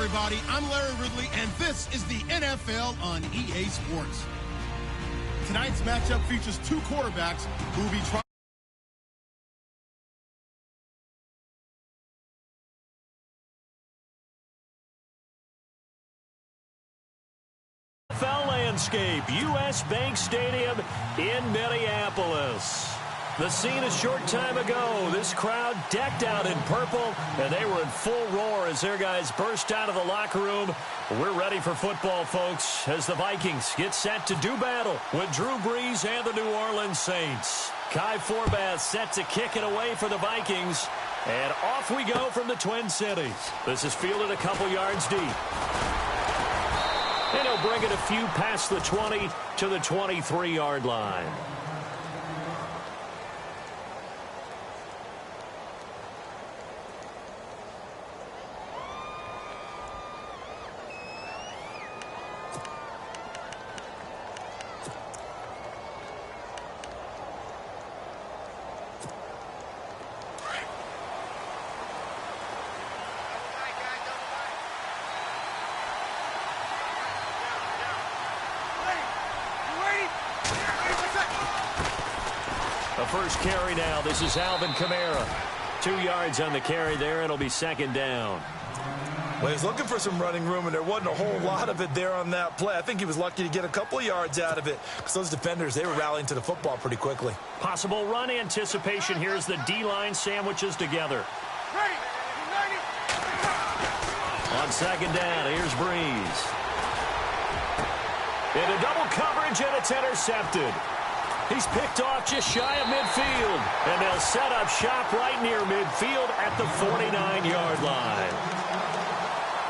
everybody. I'm Larry Ridley, and this is the NFL on EA Sports. Tonight's matchup features two quarterbacks who will be trying. COFL landscape, U.S. Bank Stadium in Minneapolis. The scene a short time ago, this crowd decked out in purple, and they were in full roar as their guys burst out of the locker room. We're ready for football, folks, as the Vikings get set to do battle with Drew Brees and the New Orleans Saints. Kai Forbath set to kick it away for the Vikings, and off we go from the Twin Cities. This is fielded a couple yards deep. And he'll bring it a few past the 20 to the 23-yard line. The first carry now. This is Alvin Kamara. 2 yards on the carry there. It'll be second down. Well, he's looking for some running room, and there wasn't a whole lot of it there on that play. I think he was lucky to get a couple of yards out of it because those defenders, they were rallying to the football pretty quickly. Possible run anticipation. Here's the D-line sandwiches together. On second down, here's Brees. Into double coverage, and it's intercepted. He's picked off just shy of midfield, and they'll set up shop right near midfield at the 49-yard line.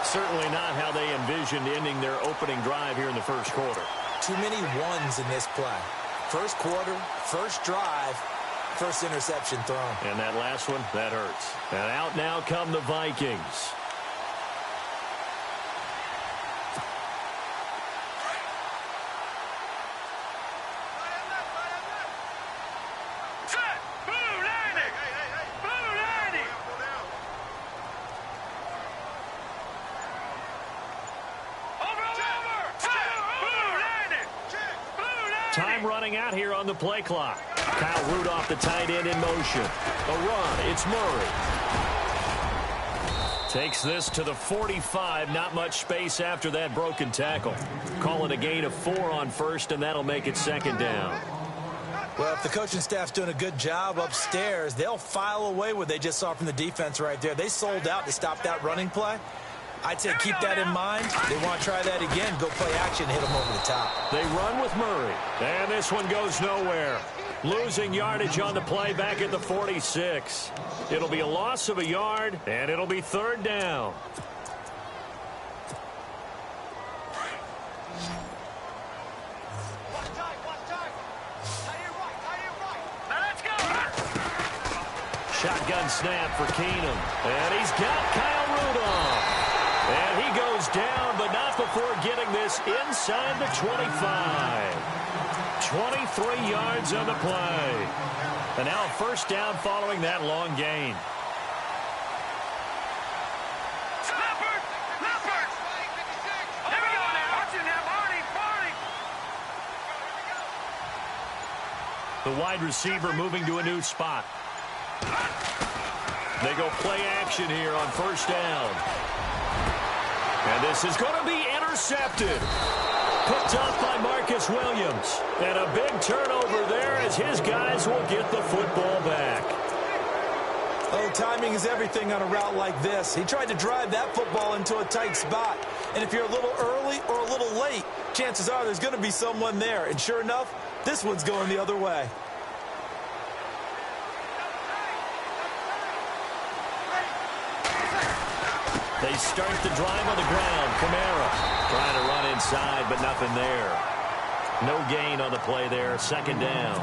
Certainly not how they envisioned ending their opening drive here in the first quarter. Too many ones in this play. First quarter, first drive, first interception thrown. And that last one, that hurts. And out now come the Vikings. Time running out here on the play clock. Kyle Rudolph, the tight end, in motion. A run. It's Murray. Takes this to the 45. Not much space after that broken tackle. Calling a gain of 4 on first, and that'll make it second down. Well, if the coaching staff's doing a good job upstairs, they'll file away what they just saw from the defense right there. They sold out to stop that running play. I'd say keep that in mind. They want to try that again. Go play action, hit them over the top. They run with Murray. And this one goes nowhere. Losing yardage on the play back at the 46. It'll be a loss of a yard, and it'll be third down. Shotgun snap for Keenum. And he's got Kyle Rudolph. And he goes down, but not before getting this inside the 25. 23 yards on the play. And now a first down following that long gain. The wide receiver moving to a new spot. They go play action here on first down. And this is going to be intercepted. Picked off by Marcus Williams. And a big turnover there as his guys will get the football back. Oh, timing is everything on a route like this. He tried to drive that football into a tight spot. And if you're a little early or a little late, chances are there's going to be someone there. And sure enough, this one's going the other way. They start the drive on the ground. Kamara trying to run inside, but nothing there. No gain on the play there. Second down.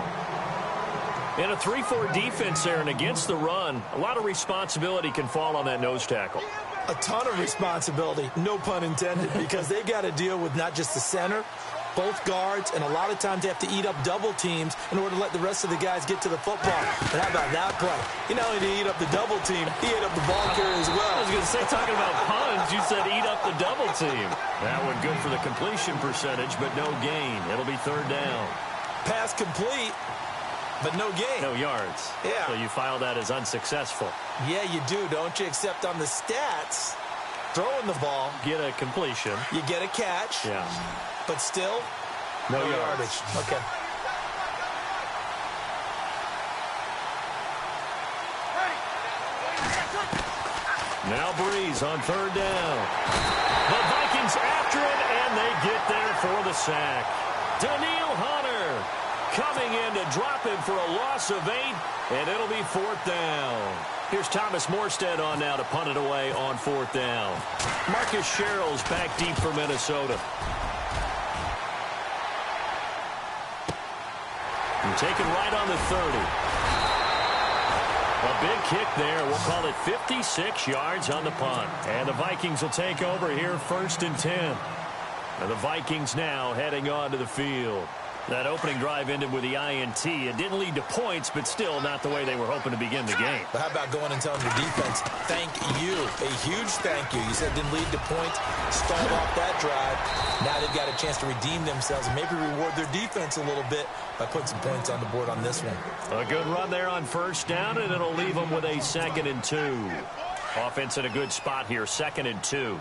In a 3-4 defense there, and against the run, a lot of responsibility can fall on that nose tackle. A ton of responsibility, no pun intended, because they got to deal with not just the center, both guards, and a lot of times they have to eat up double teams in order to let the rest of the guys get to the football. But how about that play? You know, he didn't eat up the double team, he ate up the ball carrier as well. I was going to say, talking about puns, you said eat up the double team. That one good for the completion percentage, but no gain. It'll be third down. Pass complete, but no gain. No yards. Yeah. So you file that as unsuccessful. Yeah, you do, don't you? Except on the stats, throwing the ball, Get a completion. you get a catch, Yeah. but still, No no yards. yardage. Okay. Now Breeze on third down. The Vikings after it, and they get there for the sack. Daniil Hunter coming in to drop him for a loss of 8, and it'll be fourth down. Here's Thomas Morstead on now to punt it away on fourth down. Marcus Sherrill's back deep for Minnesota. And taken right on the 30. A big kick there. We'll call it 56 yards on the punt. And the Vikings will take over here first and 10. And the Vikings now heading onto the field. That opening drive ended with the INT. It didn't lead to points, but still not the way they were hoping to begin the game. But how about going and telling your defense, thank you, a huge thank you. You said didn't lead to points, stalled off that drive. Now they've got a chance to redeem themselves and maybe reward their defense a little bit by putting some points on the board on this one. A good run there on first down, and it'll leave them with a 2nd and 2. Offense in a good spot here, 2nd and 2.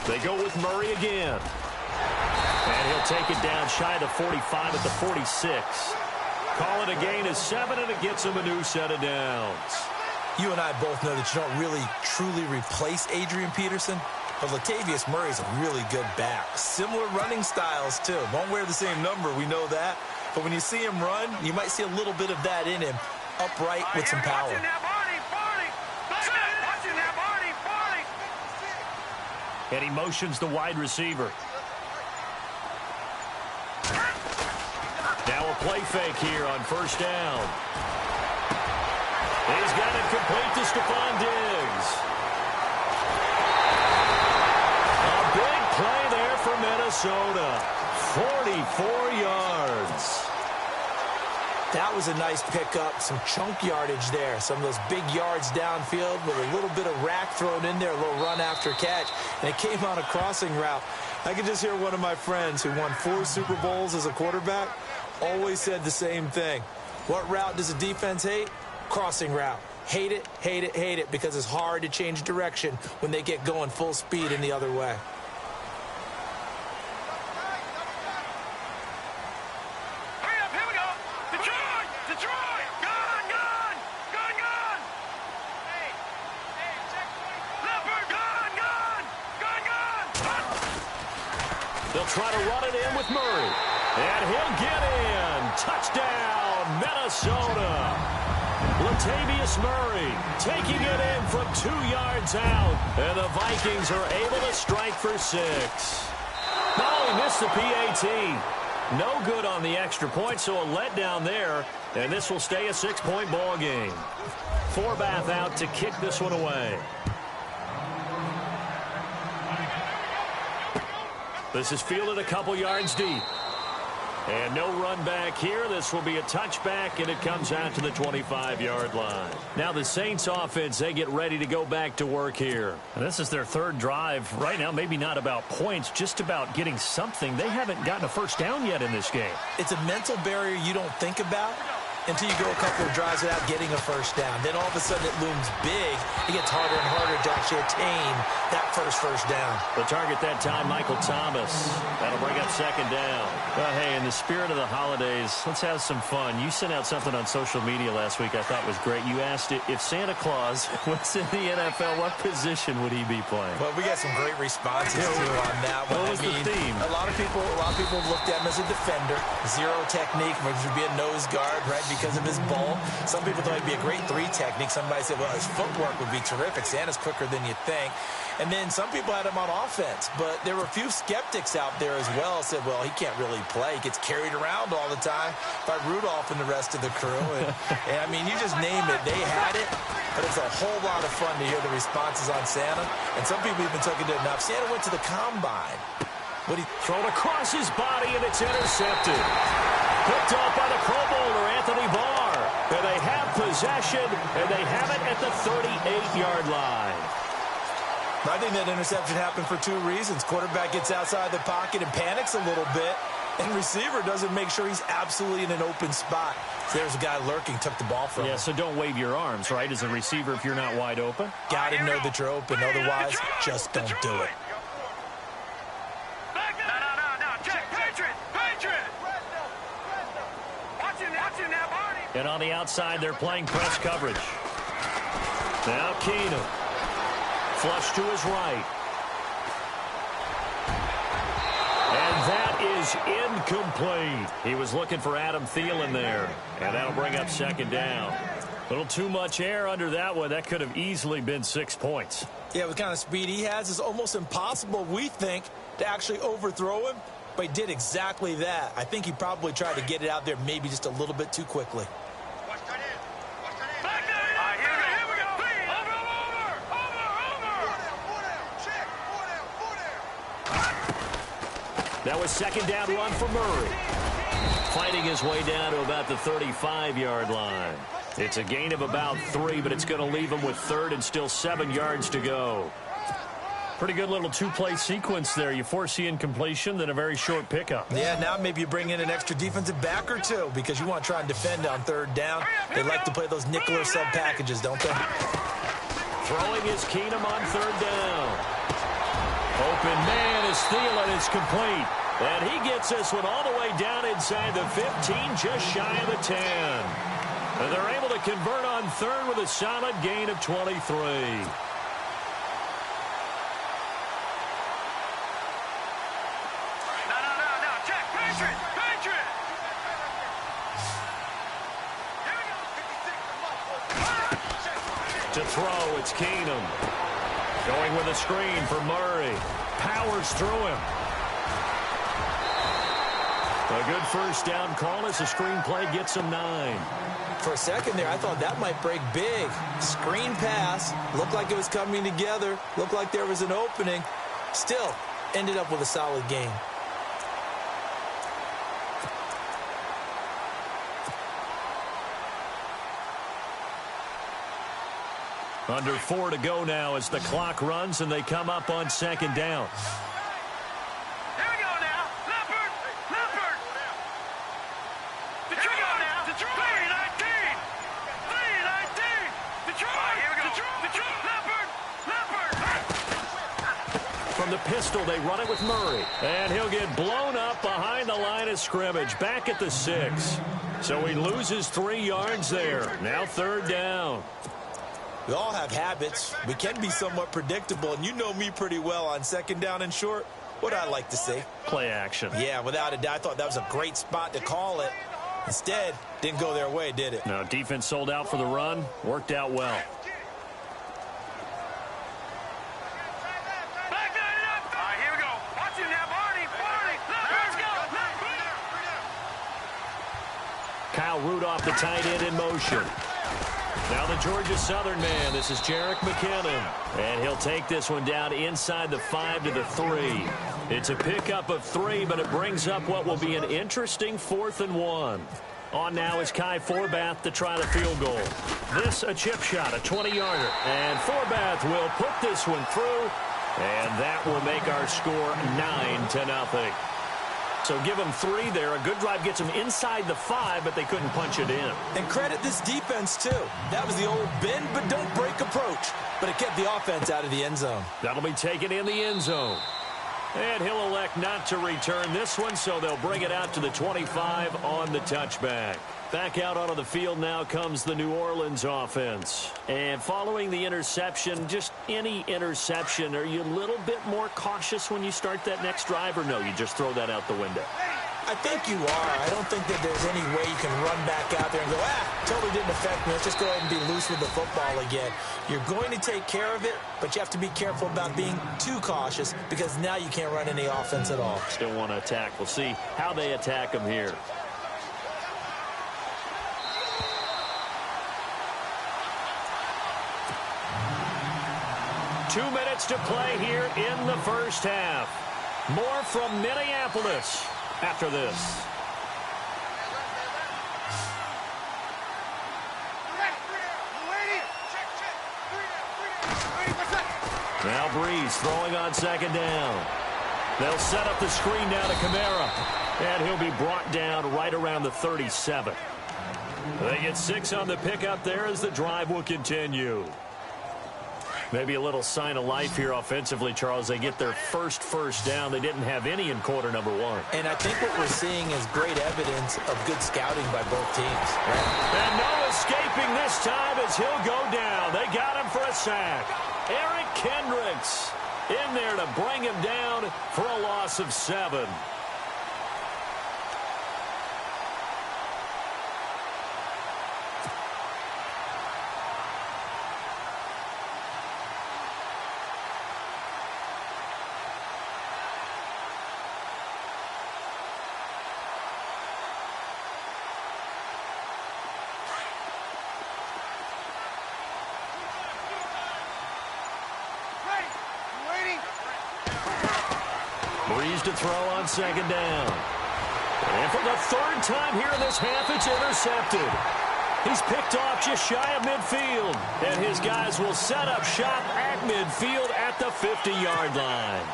They go with Murray again. And he'll take it down shy of the 45 at the 46. Call it a gain of 7, and it gets him a new set of downs. You and I both know that you don't really, truly replace Adrian Peterson, but Latavius Murray's a really good back. Similar running styles, too. Won't wear the same number, we know that. But when you see him run, you might see a little bit of that in him, upright with some power. And he motions the wide receiver. Now a play fake here on first down. He's got it complete to Stephon Diggs. A big play there for Minnesota. 44 yards. That was a nice pickup, some chunk yardage there. Some of those big yards downfield with a little bit of rack thrown in there, a little run after catch. And it came on a crossing route. I could just hear one of my friends who won 4 Super Bowls as a quarterback always said the same thing. What route does a defense hate? Crossing route. Hate it, hate it, hate it, because it's hard to change direction when they get going full speed in the other way. They'll try to run it in with Murray. And he'll get in. Touchdown, Minnesota. Latavius Murray taking it in from 2 yards out. And the Vikings are able to strike for 6. No, he missed the PAT. No good on the extra point, so a letdown there. And this will stay a 6-point ball game. Forbath out to kick this one away. This is fielded a couple yards deep. And no run back here. This will be a touchback, and it comes out to the 25-yard line. Now the Saints offense, they get ready to go back to work here. And this is their 3rd drive. Right now, maybe not about points, just about getting something. They haven't gotten a first down yet in this game. It's a mental barrier you don't think about until you go a couple of drives without getting a first down. Then all of a sudden it looms big. It gets harder and harder to actually attain that first down. The target that time, Michael Thomas. That'll bring up 2nd down. Well, hey, in the spirit of the holidays, let's have some fun. You sent out something on social media last week I thought was great. You asked if Santa Claus was in the NFL, what position would he be playing? Well, we got some great responses too on that one. What was the theme? A lot of people looked at him as a defender. Zero technique, which would be a nose guard, right? because of his bulk. Some people thought he'd be a great 3 technique. Somebody said, well, his footwork would be terrific. Santa's quicker than you think. And then some people had him on offense. But there were a few skeptics out there as well said, well, he can't really play. He gets carried around all the time by Rudolph and the rest of the crew. And I mean, you just name it. They had it. But it's a whole lot of fun to hear the responses on Santa. And some people even took it enough. Santa went to the combine. But he thrown across his body, and it's intercepted. Picked off by the Pro Bowler, Anthony Barr. And they have possession, and they have it at the 38-yard line. I think that interception happened for 2 reasons. Quarterback gets outside the pocket and panics a little bit. And receiver doesn't make sure he's absolutely in an open spot. So there's a guy lurking, took the ball from him. Yeah, so don't wave your arms, right, as a receiver if you're not wide open. Got to know that you're open. Otherwise, just don't do it. And on the outside, they're playing press coverage. Now Keenum. Flush to his right. And that is incomplete. He was looking for Adam Thielen there. And that'll bring up second down. A little too much air under that one. That could have easily been 6 points. Yeah, with the kind of speed he has, it's almost impossible, we think, to actually overthrow him. But he did exactly that. I think he probably tried to get it out there maybe just a little bit too quickly. That was second down run for Murray. Fighting his way down to about the 35-yard line. It's a gain of about 3, but it's going to leave him with 3rd and still 7 yards to go. Pretty good little 2-play sequence there. You force the incompletion, then a very short pickup. Yeah, now maybe you bring in an extra defensive back or 2 because you want to try and defend on 3rd down. They like to play those nickel or sub packages, don't they? Throwing is Keenum on 3rd down. Open man is Thielen. It's complete. And he gets this one all the way down inside the 15, just shy of the 10. And they're able to convert on 3rd with a solid gain of 23. To throw, it's Keenum. Going with a screen for Murray. Powers through him. A good first down call as the screen play gets him 9. For a second there, I thought that might break big. Screen pass. Looked like it was coming together. Looked like there was an opening. Still, ended up with a solid game. Under 4 to go now as the clock runs and they come up on second down. Here we go now. Leopard. Leopard. Detroit now. Detroit. 319. 319. Detroit. Here we go. Detroit. Leopard. Leopard. From the pistol, they run it with Murray. And he'll get blown up behind the line of scrimmage. Back at the 6. So he loses 3 yards there. Now 3rd down. We all have habits. We can be somewhat predictable, and you know me pretty well on second down and short. What I like to see. Play action. Yeah, without a doubt. I thought that was a great spot to call it. Instead, didn't go their way, did it? No, defense sold out for the run. Worked out well. Here we go. Watch him now, Barney. Let's go. Kyle Rudolph, the tight end, in motion. Now the Georgia Southern man. This is Jerick McKinnon. And he'll take this one down inside the 5 to the 3. It's a pickup of 3, but it brings up what will be an interesting 4th and 1. On now is Kai Forbath to try the field goal. This a chip shot, a 20-yarder. And Forbath will put this one through. And that will make our score 9-0. So give them 3 there. A good drive gets them inside the 5, but they couldn't punch it in. And credit this defense, too. That was the old bend but don't break approach. But it kept the offense out of the end zone. That'll be taken in the end zone. And he'll elect not to return this one, so they'll bring it out to the 25 on the touchback. Back out onto the field now comes the New Orleans offense. And following the interception, just any interception, are you a little bit more cautious when you start that next drive, or no, you just throw that out the window? I think you are. I don't think that there's any way you can run back out there and go, totally didn't affect me. Let's just go ahead and be loose with the football again. You're going to take care of it, but you have to be careful about being too cautious because now you can't run any offense at all. Still want to attack. We'll see how they attack them here. Two minutes to play here in the first half. More from Minneapolis after this. Now Breeze throwing on second down. They'll set up the screen now to Kamara. And he'll be brought down right around the 37. They get 6 on the pickup there as the drive will continue. Maybe a little sign of life here offensively, Charles. They get their first down. They didn't have any in quarter number 1. And I think what we're seeing is great evidence of good scouting by both teams. And no escaping this time as he'll go down. They got him for a sack. Eric Kendricks in there to bring him down for a loss of 7. Breeze to throw on second down. And for the 3rd time here in this half, it's intercepted. He's picked off just shy of midfield. And his guys will set up shop at midfield at the 50-yard line.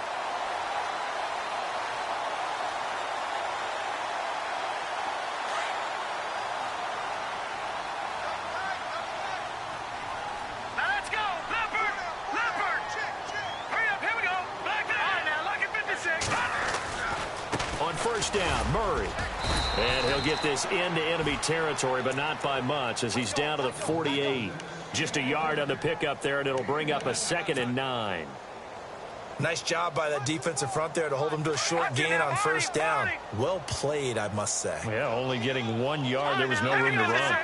First down, Murray. And he'll get this into enemy territory, but not by much as he's down to the 48. Just a yard on the pickup there, and it'll bring up a 2nd and 9. Nice job by that defensive front there to hold him to a short gain on first down. Well played, I must say. Yeah, only getting 1 yard. There was no room to run.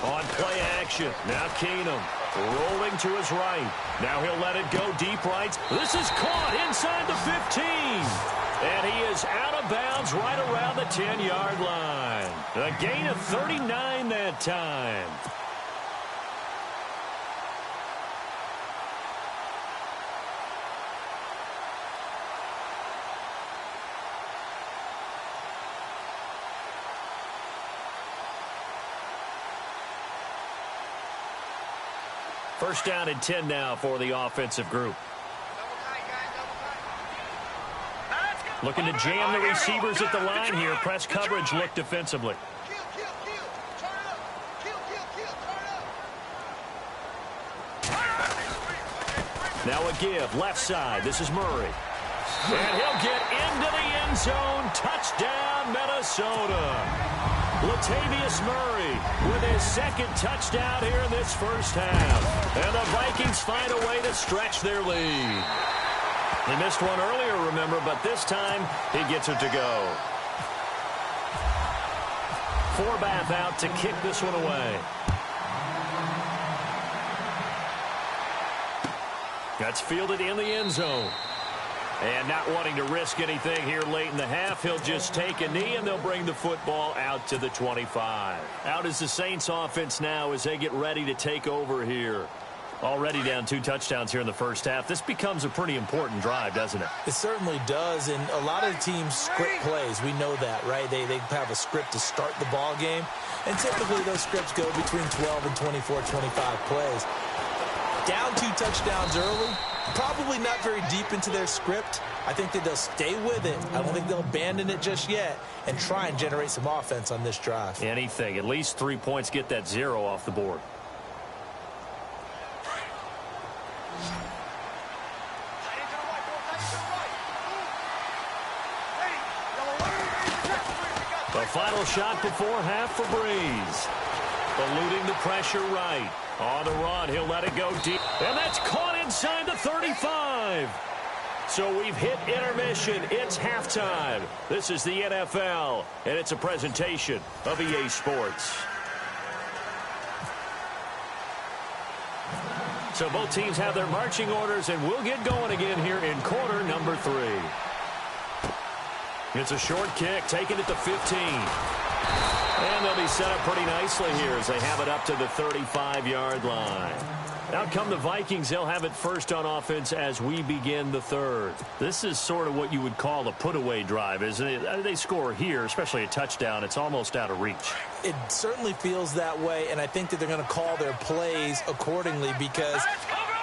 On play action. Now Keenum rolling to his right. Now he'll let it go deep right. This is caught inside the 15. And he is out of bounds right around the 10-yard line. A gain of 39 that time. First down and 10 now for the offensive group. Looking to jam the receivers at the line here. Press coverage look defensively. Now a give, left side. This is Murray. And he'll get into the end zone. Touchdown, Minnesota. Latavius Murray with his 2nd touchdown here in this first half. And the Vikings find a way to stretch their lead. He missed one earlier, remember, but this time he gets it to go. Forbath out to kick this one away. That's fielded in the end zone. And not wanting to risk anything here late in the half, he'll just take a knee and they'll bring the football out to the 25. Out is the Saints offense now as they get ready to take over here. Already down 2 touchdowns here in the first half. This becomes a pretty important drive, doesn't it? It certainly does, and a lot of teams script plays. We know that, right? They have a script to start the ball game, and typically those scripts go between 12 and 24, 25 plays. Down 2 touchdowns early, probably not very deep into their script. I think that they'll stay with it. I don't think they'll abandon it just yet and try and generate some offense on this drive. Anything. At least 3 points, get that 0 off the board. The final shot before half for Breeze. Eluding the pressure right. On the run, he'll let it go deep. And that's caught inside the 35. So we've hit intermission. It's halftime. This is the NFL, and it's a presentation of EA Sports. So both teams have their marching orders, and we'll get going again here in quarter number 3. It's a short kick, taking it to 15. And they'll be set up pretty nicely here as they have it up to the 35-yard line. Out come the Vikings. They'll have it first on offense as we begin the third. This is sort of what you would call a put-away drive, isn't it? They score here, especially a touchdown. It's almost out of reach. It certainly feels that way, and I think that they're going to call their plays accordingly because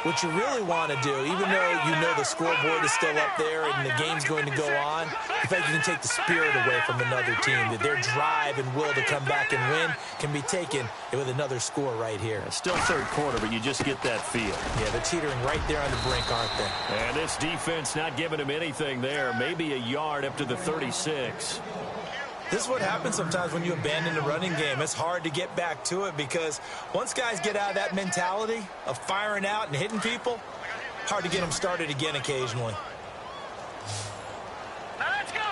what you really want to do, even though you know the scoreboard is still up there and the game's going to go on, the fact you can take the spirit away from another team, that their drive and will to come back and win can be taken with another score right here. It's still third quarter, but you just get that feel. Yeah, they're teetering right there on the brink, aren't they? And this defense not giving him anything there. Maybe a yard up to the 36. This is what happens sometimes when you abandon the running game. It's hard to get back to it because once guys get out of that mentality of firing out and hitting people, hard to get them started again occasionally. Now let's go.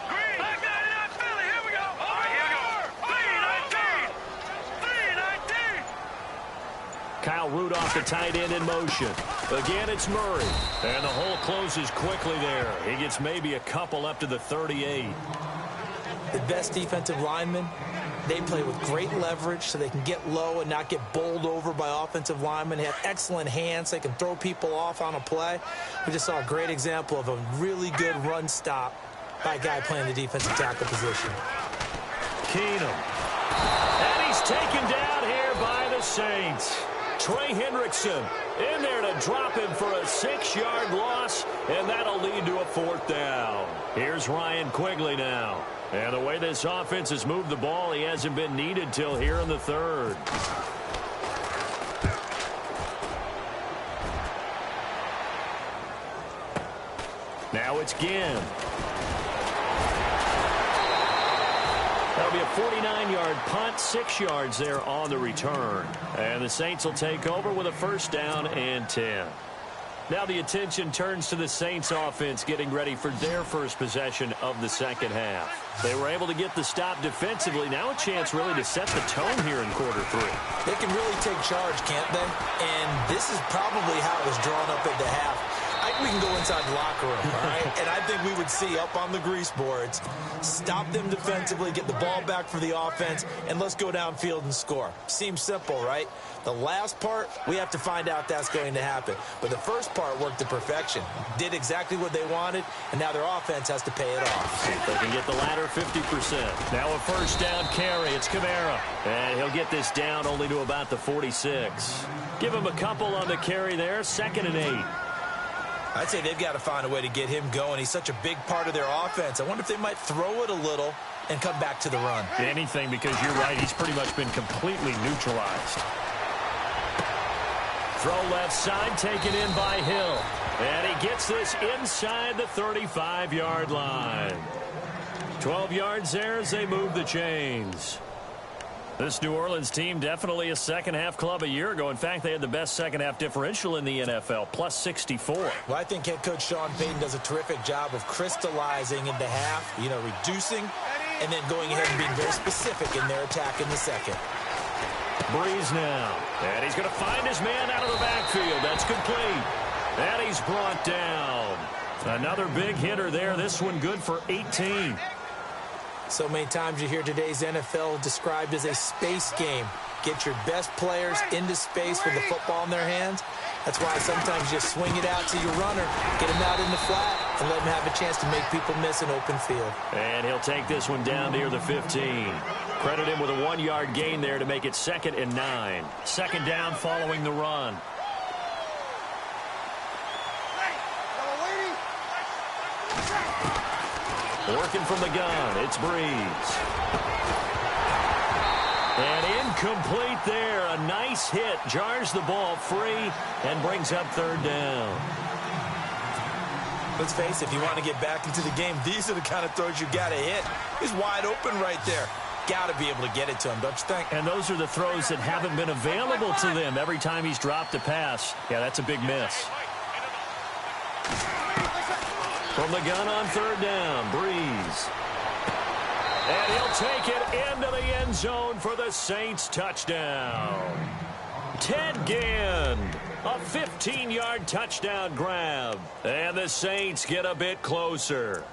Green. Back 99 Philly. Here we go. All right, here we go. 3-19. 3-19. Kyle Rudolph, the tight end, in motion. Again, it's Murray. And the hole closes quickly there. He gets maybe a couple up to the 38. The best defensive linemen, they play with great leverage so they can get low and not get bowled over by offensive linemen. They have excellent hands. They can throw people off on a play. We just saw a great example of a really good run stop by a guy playing the defensive tackle position. Keenum. And he's taken down here by the Saints. Trey Hendrickson in there to drop him for a 6-yard loss, and that'll lead to a 4th down. Here's Ryan Quigley now. And the way this offense has moved the ball, he hasn't been needed till here in the third. Now it's Ginn. That'll be a 49-yard punt, 6 yards there on the return. And the Saints will take over with a 1st down and 10. Now the attention turns to the Saints offense getting ready for their first possession of the second half. They were able to get the stop defensively. Now a chance really to set the tone here in quarter 3. They can really take charge, can't they? And this is probably how it was drawn up at the half. We can go inside the locker room, all right? And I think we would see up on the grease boards, stop them defensively, get the ball back for the offense, and let's go downfield and score. Seems simple, right? The last part, we have to find out that's going to happen. But the first part worked to perfection. Did exactly what they wanted, and now their offense has to pay it off. See if they can get the latter 50%. Now a 1st down carry. It's Kamara. And he'll get this down only to about the 46. Give him a couple on the carry there. 2nd and 8. I'd say they've got to find a way to get him going. He's such a big part of their offense. I wonder if they might throw it a little and come back to the run. Anything, because you're right. He's pretty much been completely neutralized. Throw left side, taken in by Hill. And he gets this inside the 35-yard line. 12 yards there as they move the chains. This New Orleans team definitely a second-half club a year ago. In fact, they had the best second-half differential in the NFL, plus 64. Well, I think head coach Sean Payton does a terrific job of crystallizing into half, reducing, and then going ahead and being very specific in their attack in the second. Breeze now. And he's going to find his man out of the backfield. That's complete. And he's brought down. Another big hitter there. This one good for 18. So many times you hear today's NFL described as a space game. Get your best players into space with the football in their hands. That's why sometimes you swing it out to your runner, get him out in the flat, and let him have a chance to make people miss an open field. And he'll take this one down near the 15. Credit him with a 1-yard gain there to make it 2nd and 9. 2nd down following the run. Working from the gun, it's Breeze. And incomplete there. A nice hit. Jars the ball free and brings up 3rd down. Let's face it, if you want to get back into the game, these are the kind of throws you got to hit. He's wide open right there. Got to be able to get it to him, don't you think? And those are the throws that haven't been available to them every time he's dropped a pass. Yeah, that's a big miss. From the gun on third down, Breeze. And he'll take it into the end zone for the Saints touchdown. Ted Ginn, a 15-yard touchdown grab. And the Saints get a bit closer.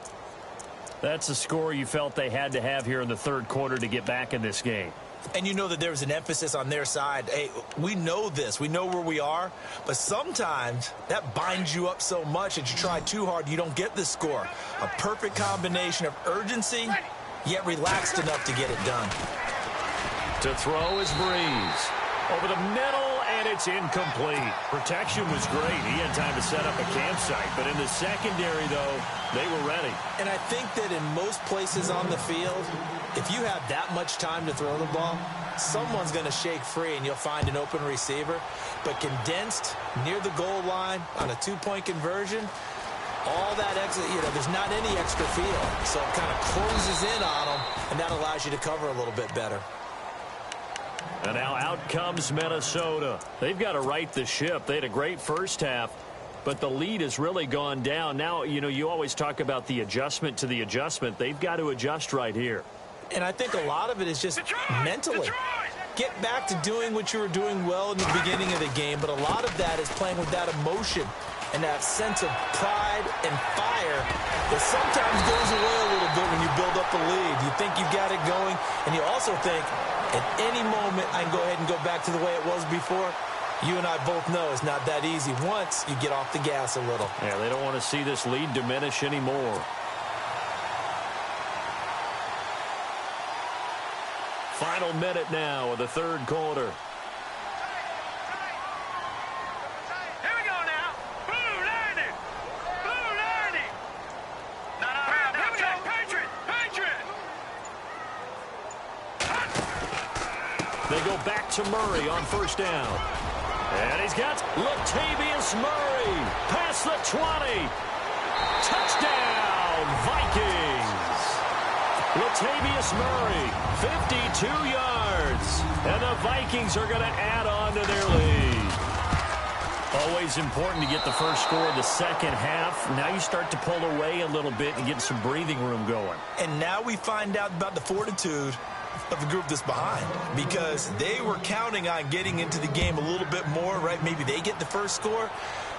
That's a score you felt they had to have here in the third quarter to get back in this game. And you know that there was an emphasis on their side. Hey, we know this. We know where we are. But sometimes that binds you up so much that you try too hard, you don't get the score. A perfect combination of urgency, yet relaxed enough to get it done. To throw is Breeze. Over the middle, and it's incomplete. Protection was great. He had time to set up a campsite. But in the secondary, though, they were ready. And I think that in most places on the field, if you have that much time to throw the ball, someone's going to shake free and you'll find an open receiver. But condensed near the goal line on a two-point conversion, all that extra, there's not any extra field. So it kind of closes in on them, and that allows you to cover a little bit better. And now out comes Minnesota. They've got to right the ship. They had a great first half, but the lead has really gone down. Now, you always talk about the adjustment to the adjustment. They've got to adjust right here. And I think a lot of it is just mentally. Get back to doing what you were doing well in the beginning of the game, but a lot of that is playing with that emotion and that sense of pride and fire that sometimes goes away a little bit when you build up the lead. You think you've got it going, and you also think, at any moment, I can go ahead and go back to the way it was before. You and I both know it's not that easy once you get off the gas a little. Yeah, they don't want to see this lead diminish anymore. Final minute now of the third quarter. Here we go now. Blue 90. Blue 90. Now, Patriot. They go back to Murray on first down. And he's got Latavius Murray past the 20. Touchdown, Vikings. Latavius Murray, 52 yards. And the Vikings are going to add on to their lead. Always important to get the first score of the second half. Now you start to pull away a little bit and get some breathing room going. And now we find out about the fortitude of the group that's behind, because they were counting on getting into the game a little bit more, right? Maybe they get the first score.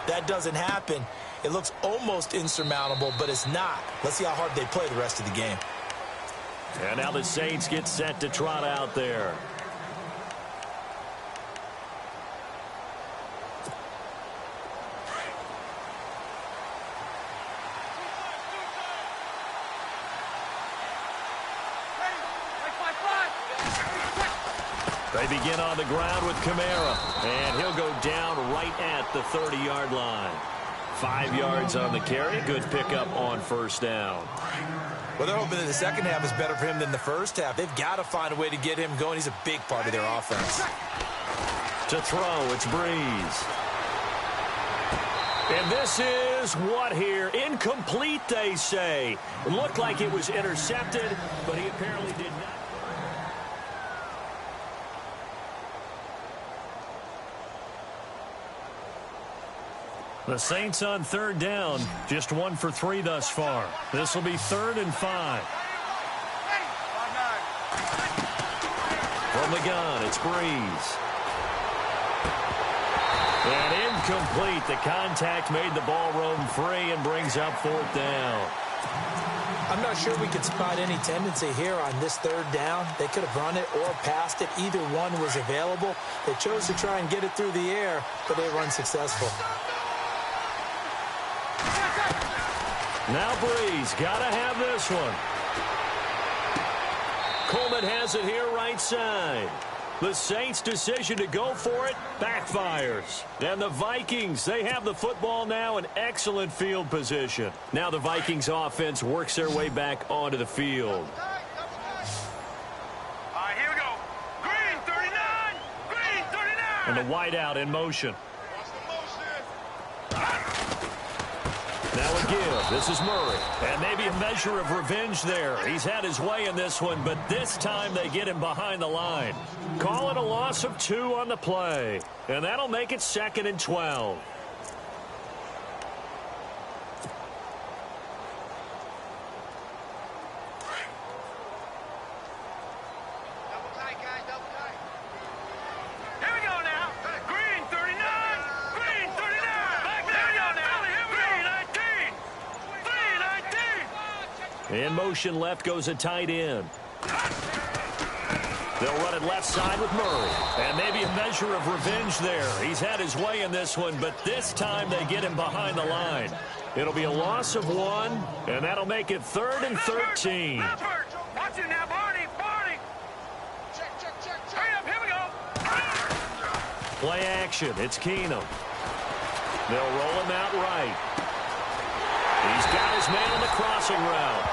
That doesn't happen. It looks almost insurmountable, but it's not. Let's see how hard they play the rest of the game. And now the Saints get set to trot out there. They begin on the ground with Kamara, and he'll go down right at the 30-yard line. 5 yards on the carry. Good pickup on first down. Well, they're hoping that the second half is better for him than the first half. They've got to find a way to get him going. He's a big part of their offense. To throw, it's Breeze. And this is what here? Incomplete, they say. It looked like it was intercepted, but he apparently did not. The Saints on third down, just 1 for 3 thus far. This will be 3rd and 5. From the gun, it's Breeze. And incomplete. The contact made the ball roam free and brings up 4th down. I'm not sure we could spot any tendency here on this third down. They could have run it or passed it. Either one was available. They chose to try and get it through the air, but they were unsuccessful. Now Breeze, gotta have this one. Coleman has it here right side. The Saints' decision to go for it backfires. And the Vikings, they have the football now in excellent field position. Now the Vikings offense works their way back onto the field. All right, here we go. Green 39. Green 39. And the wideout in motion. Now a give. This is Murray. And maybe a measure of revenge there. He's had his way in this one, but this time they get him behind the line. Call it a loss of 2 on the play. And that'll make it 2nd and 12. In motion left goes a tight end. They'll run it left side with Murray. And maybe a measure of revenge there. He's had his way in this one, but this time they get him behind the line. It'll be a loss of 1, and that'll make it 3rd and 13. Watch it now, Barney. Check. Hurry up, here we go. Play action. It's Keenum. They'll roll him out right. He's got his man on the crossing route.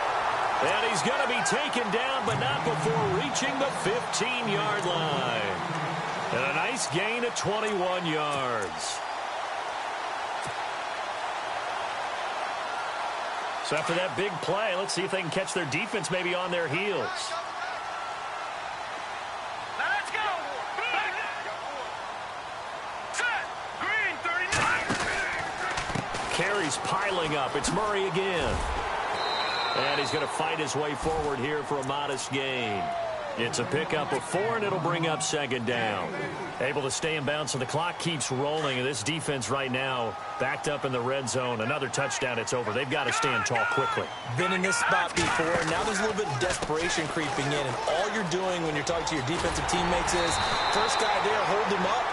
And he's going to be taken down, but not before reaching the 15-yard line. And a nice gain of 21 yards. So after that big play, let's see if they can catch their defense maybe on their heels. Now let's go. Set. Green, 39. Carries piling up. It's Murray again. And he's going to fight his way forward here for a modest gain. It's a pickup of 4, and it'll bring up 2nd down. Able to stay in bounds, so the clock keeps rolling. And this defense right now backed up in the red zone. Another touchdown, it's over. They've got to stand tall quickly. Been in this spot before. Now there's a little bit of desperation creeping in. And all you're doing when you're talking to your defensive teammates is, first guy there, hold him up.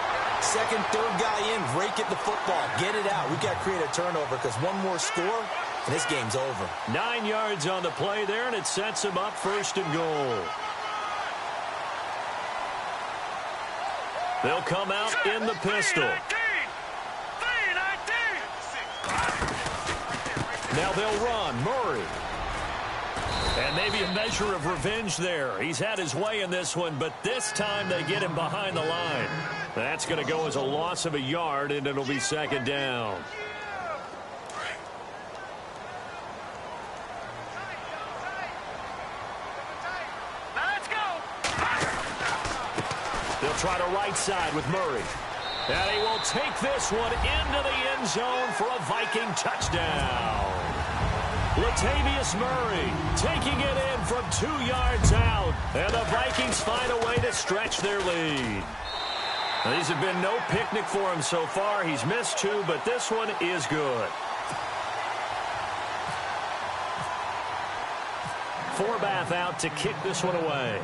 Second, third guy in, rake at the football. Get it out. We've got to create a turnover because one more score, and this game's over. 9 yards on the play there, and it sets him up 1st and goal. They'll come out in the pistol. 3-19. Now they'll run. Murray. And maybe a measure of revenge there. He's had his way in this one, but this time they get him behind the line. That's going to go as a loss of a yard, and it'll be 2nd down. They'll try to right side with Murray. And he will take this one into the end zone for a Viking touchdown. Latavius Murray taking it in from 2 yards out. And the Vikings find a way to stretch their lead. Now, these have been no picnic for him so far. He's missed 2, but this one is good. Forbath out to kick this one away.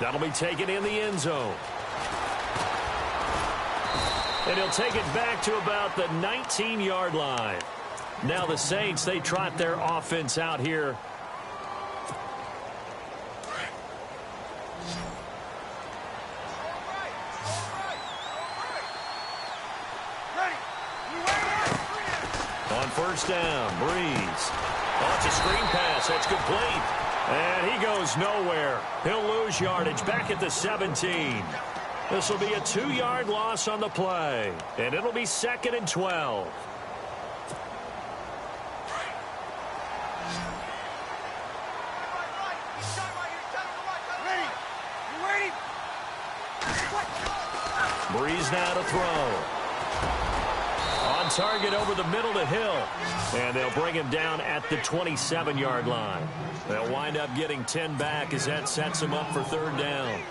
That'll be taken in the end zone. And he'll take it back to about the 19-yard line. Now the Saints, they trot their offense out here. On 1st down, Breeze. Oh, it's a screen pass. That's complete. And he goes nowhere. He'll lose yardage back at the 17. This will be a 2-yard loss on the play. And it'll be 2nd and 12. Breeze now to throw. On target over the middle to Hill. And they'll bring him down at the 27-yard line. They'll wind up getting 10 back as that sets them up for 3rd down.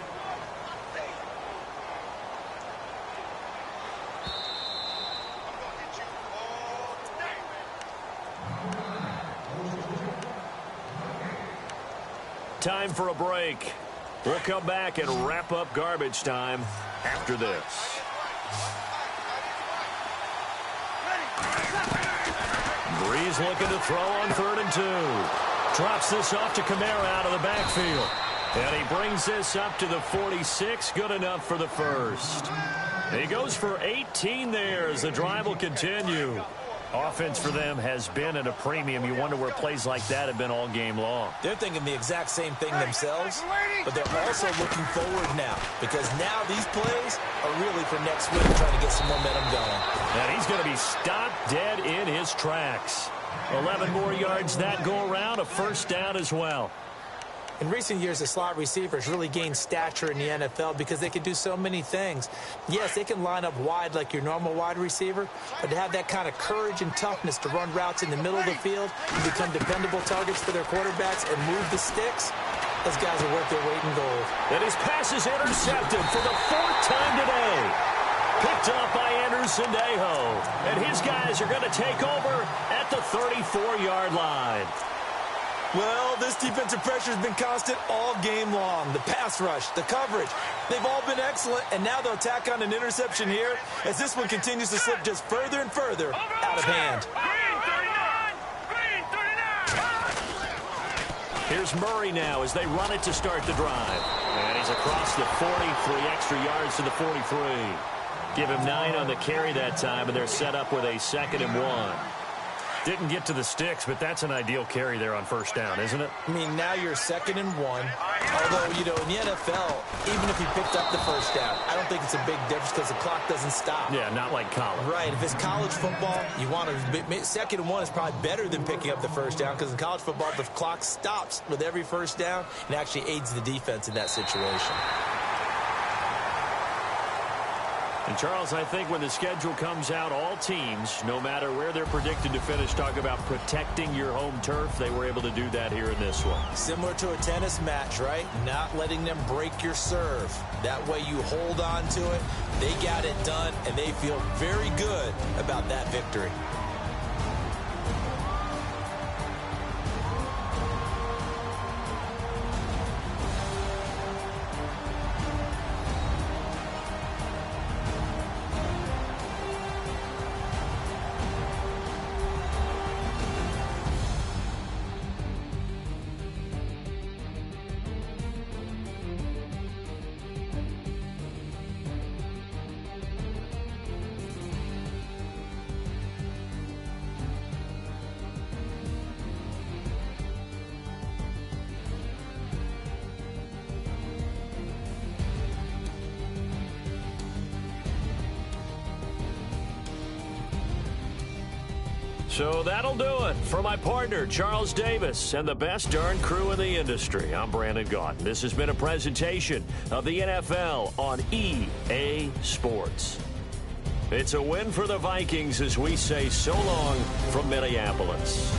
Time for a break. We'll come back and wrap up garbage time after this. Breeze looking to throw on 3rd and 2. Drops this off to Kamara out of the backfield. And he brings this up to the 46. Good enough for the 1st. He goes for 18 there as the drive will continue. Offense for them has been at a premium. You wonder where plays like that have been all game long. They're thinking the exact same thing themselves, but they're also looking forward now because now these plays are really for next week, trying to get some momentum going. And he's going to be stopped dead in his tracks. 11 more yards that go around, a 1st down as well. In recent years, the slot receivers really gained stature in the NFL because they can do so many things. Yes, they can line up wide like your normal wide receiver, but to have that kind of courage and toughness to run routes in the middle of the field and become dependable targets for their quarterbacks and move the sticks, those guys are worth their weight in gold. And his pass is intercepted for the 4th time today. Picked up by Anderson Dejo. And his guys are going to take over at the 34-yard line. Well, this defensive pressure has been constant all game long. The pass rush, the coverage, they've all been excellent, and now they'll tack on an interception here as this one continues to slip just further and further out of hand. Here's Murray now as they run it to start the drive. And he's across the 40, 3 extra yards to the 43. Give him 9 on the carry that time, and they're set up with a 2nd and 1. Didn't get to the sticks, but that's an ideal carry there on first down, isn't it? I mean, now you're 2nd and 1. Although, you know, in the NFL, even if he picked up the first down, I don't think it's a big difference because the clock doesn't stop. Yeah, not like college. Right. If it's college football, you want to 2nd and 1 is probably better than picking up the first down because in college football, the clock stops with every first down and actually aids the defense in that situation. And, Charles, I think when the schedule comes out, all teams, no matter where they're predicted to finish, talk about protecting your home turf. They were able to do that here in this one. Similar to a tennis match, right? Not letting them break your serve. That way you hold on to it. They got it done, and they feel very good about that victory. So that'll do it for my partner, Charles Davis, and the best darn crew in the industry. I'm Brandon Gaudin. This has been a presentation of the NFL on EA Sports. It's a win for the Vikings as we say so long from Minneapolis.